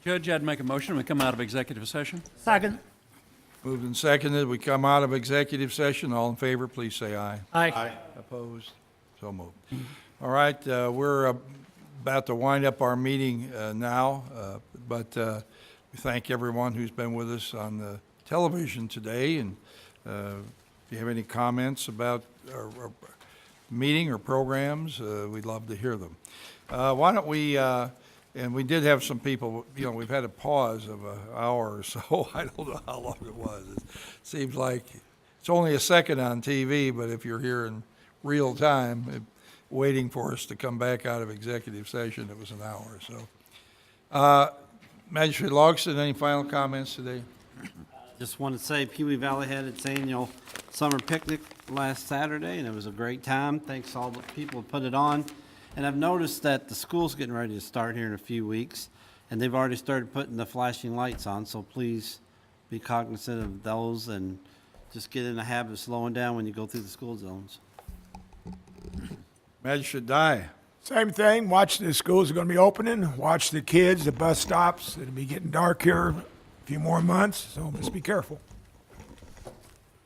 Judge, I'd make a motion. We come out of executive session. Second. Moved and seconded, we come out of executive session. All in favor, please say aye. Aye. Opposed? So moved. All right, we're about to wind up our meeting now, but we thank everyone who's been with us on the television today. And if you have any comments about our meeting or programs, we'd love to hear them. Why don't we, and we did have some people, we've had a pause of an hour or so. I don't know how long it was. It seems like it's only a second on TV, but if you're here in real time, waiting for us to come back out of executive session, it was an hour. So, Magistrate Logston, any final comments today? Just want to say Pewee Valley had its annual summer picnic last Saturday, and it was a great time. Thanks to all the people who put it on. And I've noticed that the school's getting ready to start here in a few weeks, and they've already started putting the flashing lights on, so please be cognizant of those and just get in the habit of slowing down when you go through the school zones. Magistrate Dye. Same thing. Watch the schools are going to be opening. Watch the kids, the bus stops. It'll be getting dark here a few more months, so just be careful.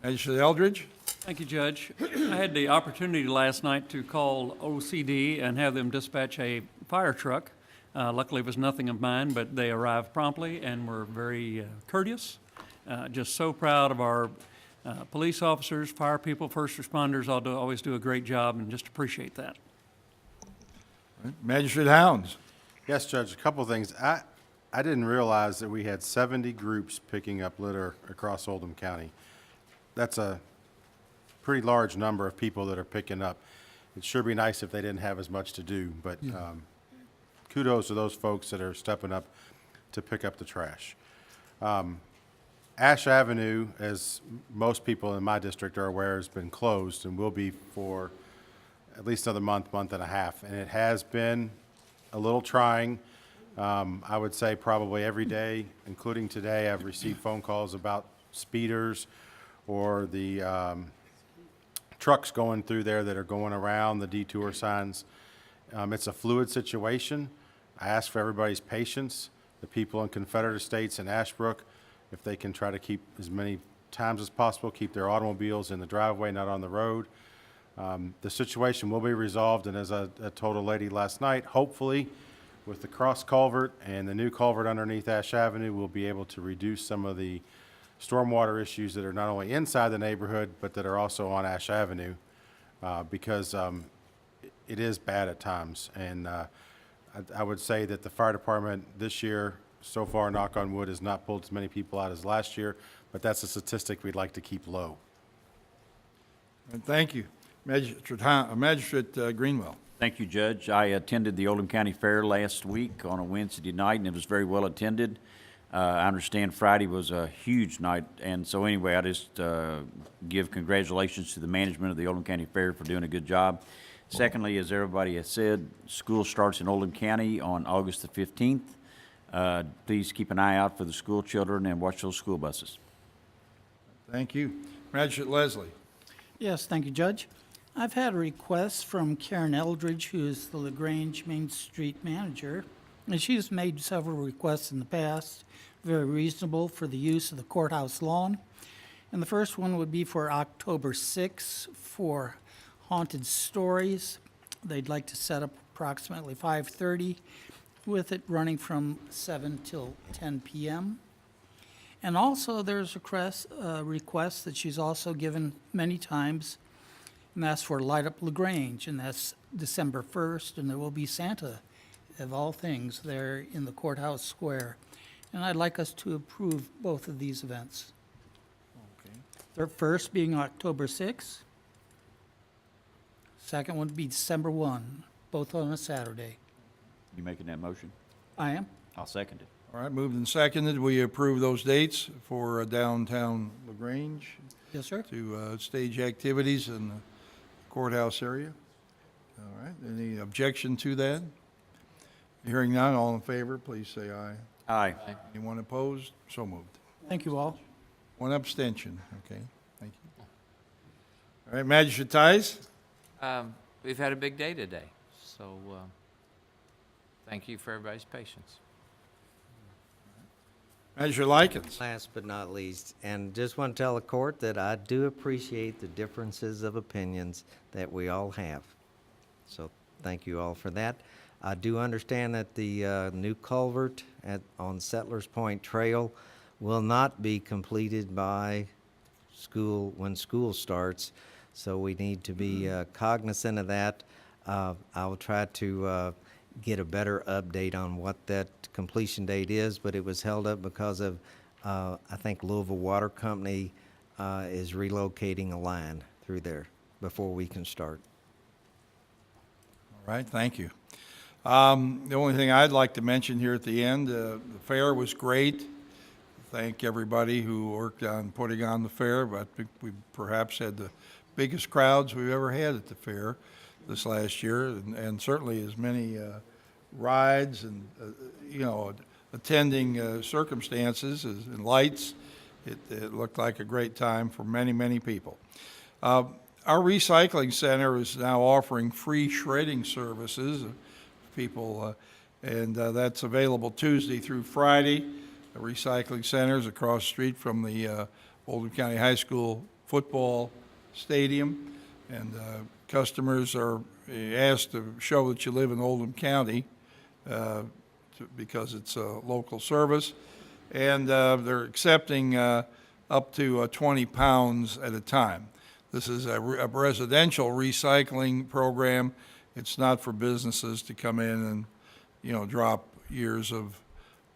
Magistrate Eldridge. Thank you, Judge. I had the opportunity last night to call OCD and have them dispatch a fire truck. Luckily, it was nothing of mine, but they arrived promptly and were very courteous. Just so proud of our police officers, fire people, first responders. Always do a great job, and just appreciate that. Magistrate Hounds. Yes, Judge, a couple of things. I didn't realize that we had 70 groups picking up litter across Oldham County. That's a pretty large number of people that are picking up. It'd sure be nice if they didn't have as much to do, but kudos to those folks that are stepping up to pick up the trash. Ash Avenue, as most people in my district are aware, has been closed and will be for at least another month, month and a half. And it has been a little trying. I would say probably every day, including today, I've received phone calls about speeders or the trucks going through there that are going around the detour signs. It's a fluid situation. I ask for everybody's patience. The people in Confederate Estates and Ashbrook, if they can try to keep as many times as possible, keep their automobiles in the driveway, not on the road. The situation will be resolved, and as I told a lady last night, hopefully with the cross culvert and the new culvert underneath Ash Avenue, we'll be able to reduce some of the stormwater issues that are not only inside the neighborhood, but that are also on Ash Avenue, because it is bad at times. And I would say that the fire department this year, so far, knock on wood, has not pulled as many people out as last year, but that's a statistic we'd like to keep low. And thank you. Magistrate Greenwell. Thank you, Judge. I attended the Oldham County Fair last week on a Wednesday night, and it was very well attended. I understand Friday was a huge night, and so anyway, I just give congratulations to the management of the Oldham County Fair for doing a good job. Secondly, as everybody has said, school starts in Oldham County on August the 15th. Please keep an eye out for the school children and watch those school buses. Thank you. Magistrate Leslie. Yes, thank you, Judge. I've had a request from Karen Eldridge, who is the LaGrange Main Street manager, and she's made several requests in the past, very reasonable for the use of the courthouse lawn. And the first one would be for October 6th for Haunted Stories. They'd like to set up approximately 5:30, with it running from 7 till 10 p.m. And also there's a request that she's also given many times, and that's for Light Up LaGrange, and that's December 1st, and there will be Santa, of all things, there in the courthouse square. And I'd like us to approve both of these events. Okay. The first being October 6th. Second one would be December 1, both on a Saturday. You making that motion? I am. I'll second it. All right, moved and seconded. We approve those dates for downtown LaGrange Yes, sir. to stage activities in the courthouse area. All right, any objection to that? Hearing none, all in favor, please say aye. Aye. Anyone opposed? So moved. Thank you all. One abstention, okay, thank you. All right, Magistrate Tice? We've had a big day today, so thank you for everybody's patience. Measure Likens. Last but not least, and just want to tell the court that I do appreciate the differences of opinions that we all have. So thank you all for that. I do understand that the new culvert on Settlers Point Trail will not be completed by when school starts, so we need to be cognizant of that. I will try to get a better update on what that completion date is, but it was held up because of, I think Louisville Water Company is relocating a line through there before we can start. All right, thank you. The only thing I'd like to mention here at the end, the fair was great. Thank everybody who worked on putting on the fair. But I think we perhaps had the biggest crowds we've ever had at the fair this last year, and certainly as many rides and, attending circumstances and lights. It looked like a great time for many, many people. Our recycling center is now offering free shredding services. People, and that's available Tuesday through Friday. The recycling center is across the street from the Oldham County High School football stadium, and customers are asked to show that you live in Oldham County because it's a local service, and they're accepting up to 20 pounds at a time. This is a residential recycling program. It's not for businesses to come in and, drop years of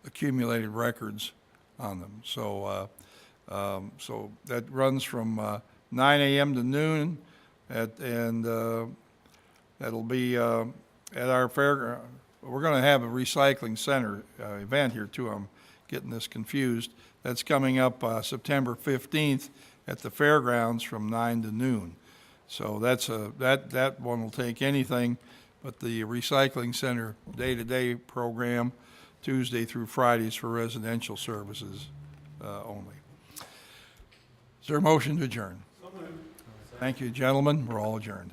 accumulated records on them. So, so that runs from 9 a.m. to noon, and that'll be at our fair. We're going to have a recycling center event here too. I'm getting this confused. That's coming up September 15th at the fairgrounds from 9 to noon. So that one will take anything but the recycling center day-to-day program, Tuesday through Fridays for residential services only. Is there a motion to adjourn? Thank you, gentlemen. We're all adjourned.